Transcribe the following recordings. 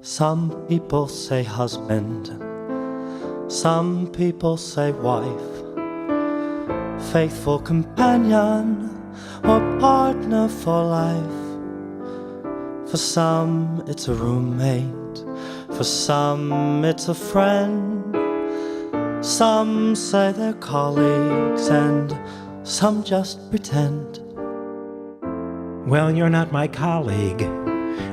Some people say husband, some people say wife, faithful companion or partner for life. For some it's a roommate, for some it's a friend. Some say they're colleagues and some just pretend. Well, you're not my colleague,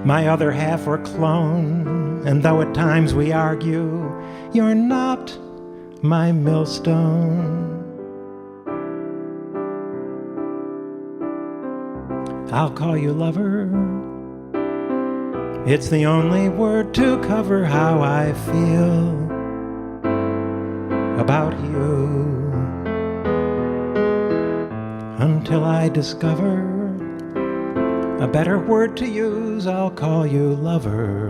my other half or clone, and though at times we argue, you're not my millstone. I'll call you lover. It's the only word to cover how I feel about you. Until I discover a better word to use, I'll call you lover.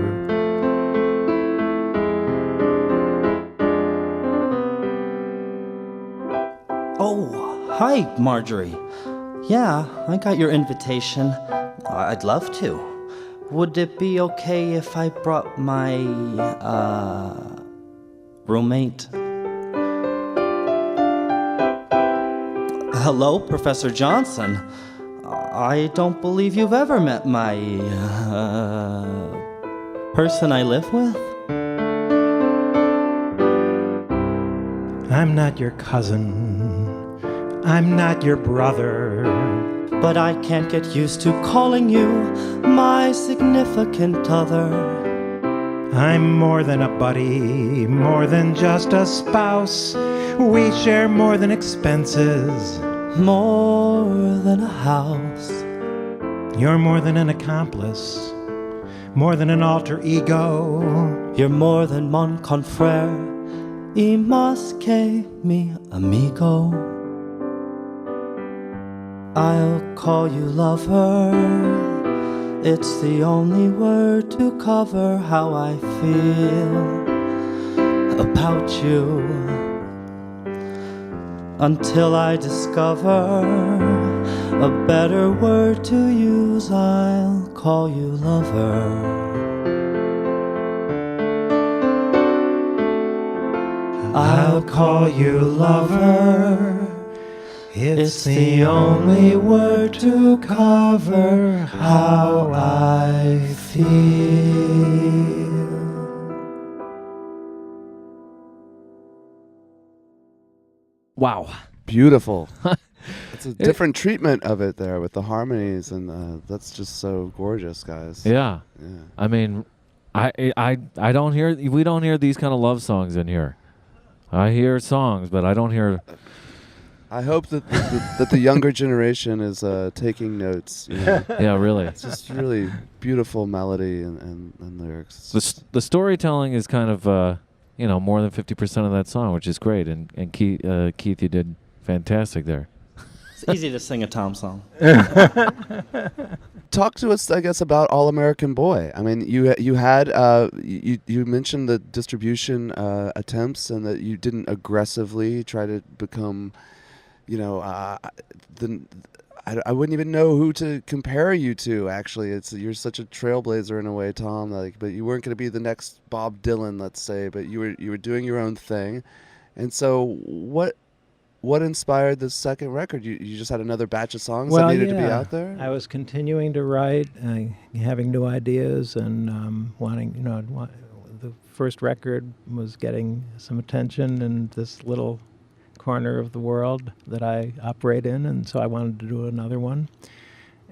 Oh, hi, Marjorie. Yeah, I got your invitation. I'd love to. Would it be okay if I brought my, roommate? Hello, Professor Johnson. I don't believe you've ever met my, person I live with. I'm not your cousin. I'm not your brother. But I can't get used to calling you my significant other. I'm more than a buddy, more than just a spouse. We share more than expenses, more than a house. You're more than an accomplice, more than an alter ego. You're more than mon confrère, y más que mi amigo. I'll call you lover. It's the only word to cover how I feel about you. Until I discover a better word to use, I'll call you lover. I'll call you lover. It's the only word to cover how I feel. Wow. Beautiful. It's a different treatment of it there with the harmonies, and that's just so gorgeous, guys. Yeah. I mean, I don't hear, we don't hear these kind of love songs in here. I hear songs, but I don't hear. I hope that that the younger generation is taking notes. You know? Yeah, really. It's just really beautiful melody and lyrics. The storytelling is kind of more than 50% of that song, which is great. And Keith, you did fantastic there. It's easy to sing a Tom song. Talk to us, I guess, about All American Boy. I mean, you had you mentioned the distribution attempts and that you didn't aggressively try to become, I wouldn't even know who to compare you to. Actually, you're such a trailblazer in a way, Tom. But you weren't going to be the next Bob Dylan, let's say. But you were doing your own thing, and so what inspired the second record? You just had another batch of songs that needed to be out there? I was continuing to write, having new ideas, and wanting, the first record was getting some attention in this little corner of the world that I operate in, and so I wanted to do another one.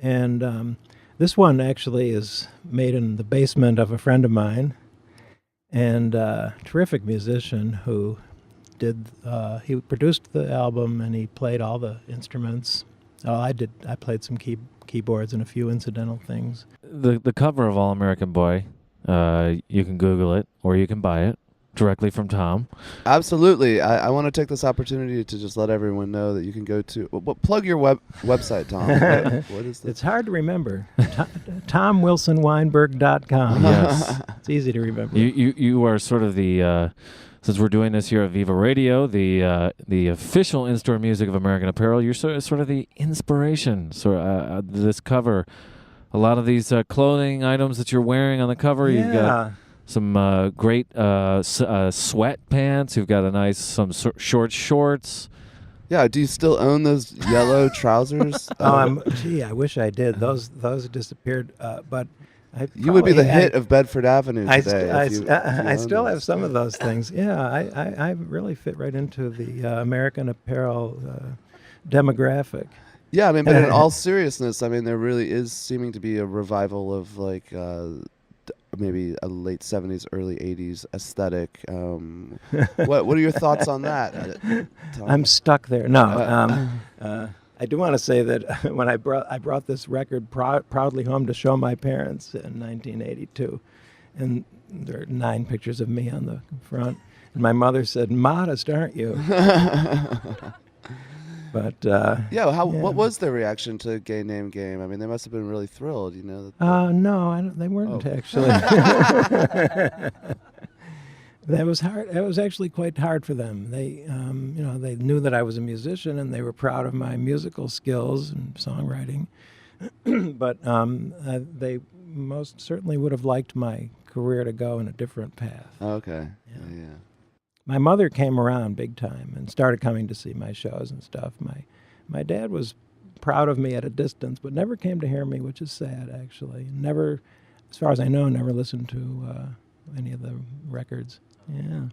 And this one actually is made in the basement of a friend of mine, and a terrific musician who he produced the album and he played all the instruments. I played some keyboards and a few incidental things. The cover of All American Boy, you can Google it or you can buy it directly from Tom. Absolutely. I want to take this opportunity to just let everyone know that you can go to plug your website, Tom. What is this? It's hard to remember. TomWilsonWeinberg.com. Yes. It's easy to remember. You are sort of the since we're doing this here at Viva Radio, the official in-store music of American Apparel, you're sort of the inspiration. This cover, a lot of these clothing items that you're wearing on the cover, you've got great sweatpants. You've got some short shorts. Yeah. Do you still own those yellow trousers? Gee, I wish I did. Those disappeared. But you would be the hit of Bedford Avenue today. I still have some of those things. Yeah, I really fit right into the American Apparel demographic. Yeah, I mean, but in all seriousness, I mean, there really is seeming to be a revival of like maybe a late 70s, early 80s aesthetic. What are your thoughts on that, Tom? I'm stuck there. No, I do want to say that when I brought this record proudly home to show my parents in 1982, and there are 9 pictures of me on the front, and my mother said, "Modest, aren't you?" But what was their reaction to Gay Name Game? I mean, they must have been really thrilled, you know. No, they weren't actually. That was hard. It was actually quite hard for them. They, they knew that I was a musician and they were proud of my musical skills and songwriting. But they most certainly would have liked my career to go in a different path. Okay. Yeah. My mother came around big time and started coming to see my shows and stuff. My dad was proud of me at a distance, but never came to hear me, which is sad, actually. Never, as far as I know, never listened to any of the records. Yeah.